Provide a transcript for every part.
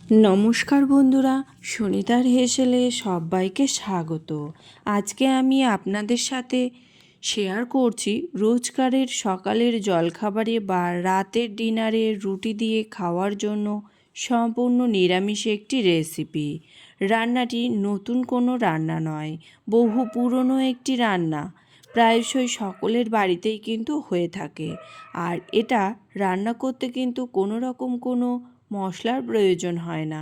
নমস্কার বন্ধুরা, সুনিতার হেসেলে সবাইকে স্বাগত। আজকে আমি আপনাদের সাথে শেয়ার করছি রোজকারের সকালের জলখাবারে বা রাতের ডিনারে রুটি দিয়ে খাওয়ার জন্য সম্পূর্ণ নিরামিষ একটি রেসিপি। রান্নাটি নতুন কোনো রান্না নয়, বহু পুরনো একটি রান্না। প্রায়শই সকলের বাড়িতেই কিন্তু হয়ে থাকে। আর এটা রান্না করতে কিন্তু কোনো রকম কোনো মশলার প্রয়োজন হয় না।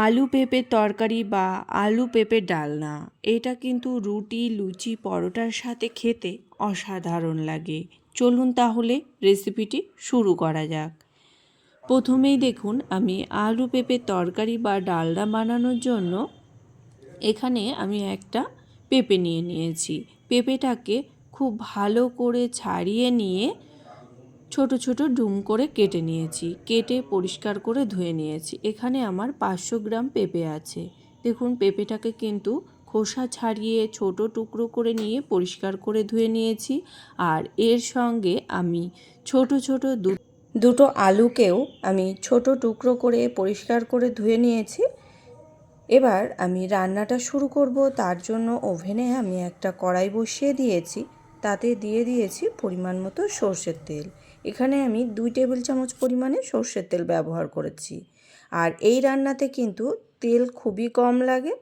আলু পেঁপের তরকারি বা আলু পেঁপের ডালনা, এটা কিন্তু রুটি, লুচি, পরোটার সাথে খেতে অসাধারণ লাগে। চলুন তাহলে রেসিপিটি শুরু করা যাক। প্রথমেই দেখুন, আমি আলু পেঁপের তরকারি বা ডালনা বানানোর জন্য এখানে আমি একটা পেঁপে নিয়ে নিয়েছি। পেঁপেটাকে খুব ভালো করে ছাড়িয়ে নিয়ে ছোট ছোট ডুম করে কেটে নিয়েছি, কেটে পরিষ্কার করে ধুয়ে নিয়েছি। এখানে আমার 500 গ্রাম পেঁপে আছে। দেখুন, পেঁপেটাকে কিন্তু খোসা ছাড়িয়ে ছোট টুকরো করে নিয়ে পরিষ্কার করে ধুয়ে নিয়েছি। আর এর সঙ্গে আমি ছোট ছোট দুটো আলুকেও আমি ছোট টুকরো করে পরিষ্কার করে ধুয়ে নিয়েছি। এবার আমি রান্নাটা শুরু করব। তার জন্য ওভেনে আমি একটা কড়াই বসিয়ে দিয়েছি, তাতে দিয়ে দিয়েছি পরিমাণ মতো সর্ষের তেল। এখানে আমি 2 টেবিল চামচ পরিমাণে সর্ষের তেল ব্যবহার করেছি। আর এই রান্নাতে কিন্তু তেল খুবই কম লাগে,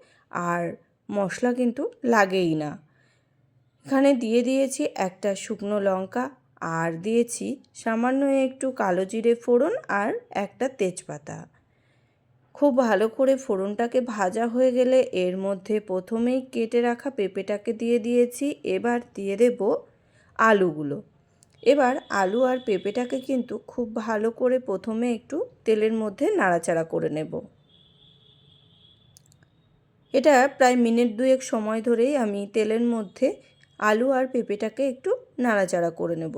আর মশলা কিন্তু লাগেই না। এখানে দিয়ে দিয়েছি একটা শুকনো লঙ্কা, আর দিয়েছি সামান্য একটু কালো জিরে ফোড়ন আর একটা তেজপাতা। খুব ভালো করে ফোড়নটাকে ভাজা হয়ে গেলে এর মধ্যে প্রথমেই কেটে রাখা পেঁপেটাকে দিয়ে দিয়েছি। এবার দিয়ে দেব আলুগুলো। এবার আলু আর পেঁপেটাকে কিন্তু খুব ভালো করে প্রথমে একটু তেলের মধ্যে নাড়াচাড়া করে নেব। এটা প্রায় মিনিট 2 সময় ধরেই আমি তেলের মধ্যে আলু আর পেঁপেটাকে একটু নাড়াচাড়া করে নেব।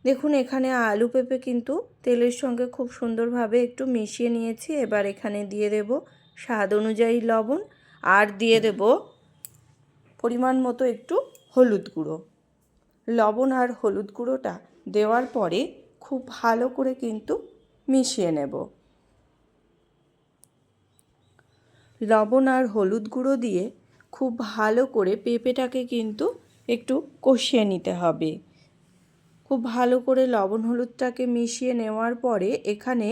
দেখুন, এখানে আলু পেঁপে কিন্তু তেলের সঙ্গে খুব সুন্দরভাবে একটু মিশিয়ে নিয়েছি। এবার এখানে দিয়ে দেব স্বাদ অনুযায়ী লবণ, আর দিয়ে দেব পরিমাণ মতো একটু হলুদ গুঁড়ো। লবণ আর হলুদ গুঁড়োটা দেওয়ার পরে খুব ভালো করে কিন্তু মিশিয়ে নেব। লবণ আর হলুদ গুঁড়ো দিয়ে খুব ভালো করে পেঁপেটাকে কিন্তু একটু কষিয়ে নিতে হবে। খুব ভালো করে লবণ হলুদটাকে মিশিয়ে নেওয়ার পরে এখানে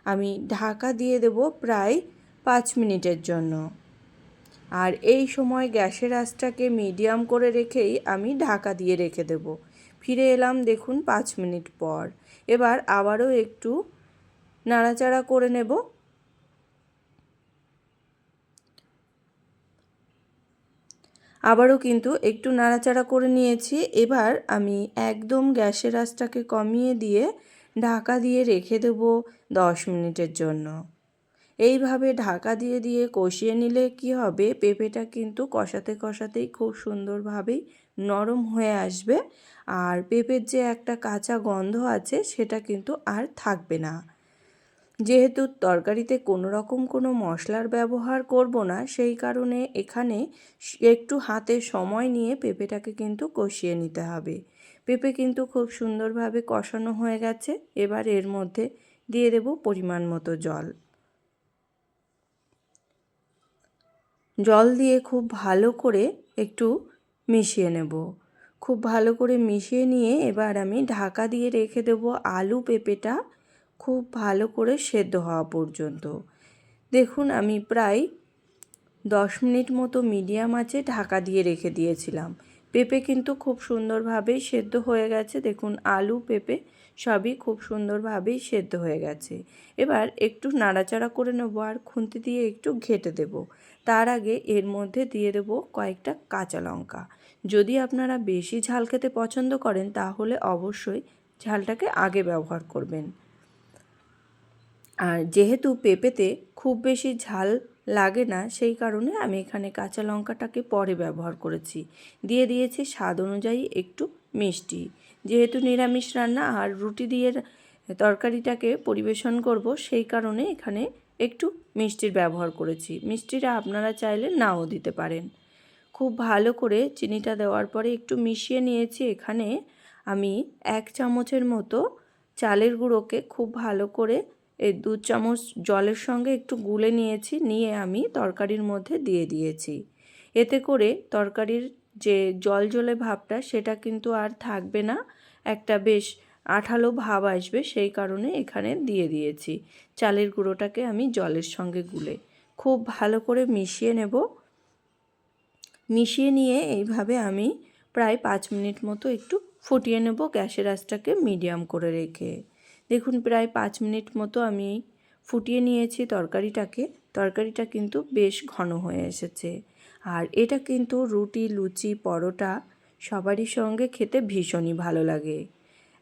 আমি ঢাকা দিয়ে দেব প্রায় 5 মিনিটের জন্য। আর এই সময় গ্যাসের আঁচটাকে মিডিয়াম করে রেখেই আমি ঢাকা দিয়ে রেখে দেব। ফিরে এলাম দেখুন 5 মিনিট পর। এবার আবারও একটু নাড়াচাড়া করে নেব। আবারও কিন্তু একটু নাড়াচাড়া করে নিয়েছি। এবার আমি একদম গ্যাসের আঁচটাকে কমিয়ে দিয়ে ঢাকা দিয়ে রেখে দেব 10 মিনিটের জন্য। এইভাবে ঢাকা দিয়ে দিয়ে কষিয়ে নিলে কি হবে, পেঁপেটা কিন্তু কষাতে কষাতেই খুব সুন্দরভাবেই নরম হয়ে আসবে। আর পেঁপের যে একটা কাঁচা গন্ধ আছে সেটা কিন্তু আর থাকবে না। যেহেতু তরকারিতে কোনো রকম কোনো মশলার ব্যবহার করব না, সেই কারণে এখানে একটু হাতে সময় নিয়ে পেঁপেটাকে কিন্তু কষিয়ে নিতে হবে। পেঁপে কিন্তু খুব সুন্দরভাবে কষানো হয়ে গেছে। এবার এর মধ্যে দিয়ে দেব পরিমাণ মতো জল। জল দিয়ে খুব ভালো করে একটু মিশিয়ে নেব। খুব ভালো করে মিশিয়ে নিয়ে এবার আমি ঢাকা দিয়ে রেখে দেব আলু পেঁপেটা খুব ভালো করে সেদ্ধ হওয়া পর্যন্ত। দেখুন, আমি প্রায় 10 মিনিট মতো মিডিয়াম আঁচে ঢাকা দিয়ে রেখে দিয়েছিলাম। পেঁপে কিন্তু খুব সুন্দরভাবেই সেদ্ধ হয়ে গেছে। দেখুন, আলু পেঁপে সবই খুব সুন্দরভাবেই সেদ্ধ হয়ে গেছে। এবার একটু নাড়াচাড়া করে নেব আর খুন্তি দিয়ে একটু ঘেঁটে দেব। তার আগে এর মধ্যে দিয়ে দেব কয়েকটা কাঁচা লঙ্কা। যদি আপনারা বেশি ঝাল খেতে পছন্দ করেন তাহলে অবশ্যই ঝালটাকে আগে ব্যবহার করবেন। আর যেহেতু পেঁপেতে খুব বেশি ঝাল লাগে না, সেই কারণে আমি এখানে কাঁচা লঙ্কাটাকে পরে ব্যবহার করেছি। দিয়ে দিয়েছি স্বাদ অনুযায়ী একটু মিষ্টি। যেহেতু নিরামিষ রান্না আর রুটি দিয়ে তরকারিটাকে পরিবেশন করব, সেই কারণে এখানে একটু মিষ্টির ব্যবহার করেছি। মিষ্টিটা আপনারা চাইলে নাও দিতে পারেন। খুব ভালো করে চিনিটা দেওয়ার পরে একটু মিশিয়ে নিয়েছি। এখানে আমি 1 চামচের মতো চালের গুঁড়োকে খুব ভালো করে এই 2 চামচ জলের সঙ্গে একটু গুলে নিয়েছি, নিয়ে আমি তরকারির মধ্যে দিয়ে দিয়েছি। এতে করে তরকারির যে জলজলে ভাবটা সেটা কিন্তু আর থাকবে না, একটা বেশ আঠালো ভাব আসবে, সেই কারণে এখানে দিয়ে দিয়েছি। চালের গুঁড়োটাকে আমি জলের সঙ্গে গুলে খুব ভালো করে মিশিয়ে নেব। মিশিয়ে নিয়ে এইভাবে আমি প্রায় 5 মিনিট মতো একটু ফুটিয়ে নেব, গ্যাসের আঁচটাকে মিডিয়াম করে রেখে। দেখুন প্রায় 5 মিনিট মতো আমি ফুটিয়ে নিয়েছি তরকারিটাকে। তরকারিটা কিন্তু বেশ ঘন হয়ে এসেছে। আর এটা কিন্তু রুটি, লুচি, পরোটা সবারই সঙ্গে খেতে ভীষণই ভালো লাগে।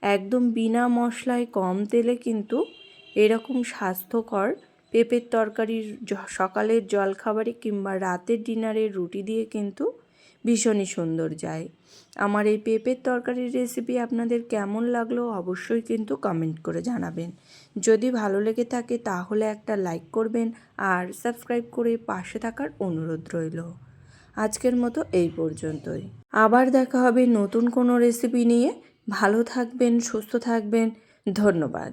একদম বিনা মশলায় কম তেলে কিন্তু এরকম স্বাস্থ্যকর পেঁপের তরকারির সকালের জলখাবারে কিংবা রাতের ডিনারে রুটি দিয়ে কিন্তু ভীষণই সুন্দর যায়। আমার এই পেঁপের তরকারির রেসিপি আপনাদের কেমন লাগলো অবশ্যই কিন্তু কমেন্ট করে জানাবেন। যদি ভালো লেগে থাকে তাহলে একটা লাইক করবেন আর সাবস্ক্রাইব করে পাশে থাকার অনুরোধ রইল। আজকের মতো এই পর্যন্তই। আবার দেখা হবে নতুন কোনো রেসিপি নিয়ে। ভালো থাকবেন, সুস্থ থাকবেন। ধন্যবাদ।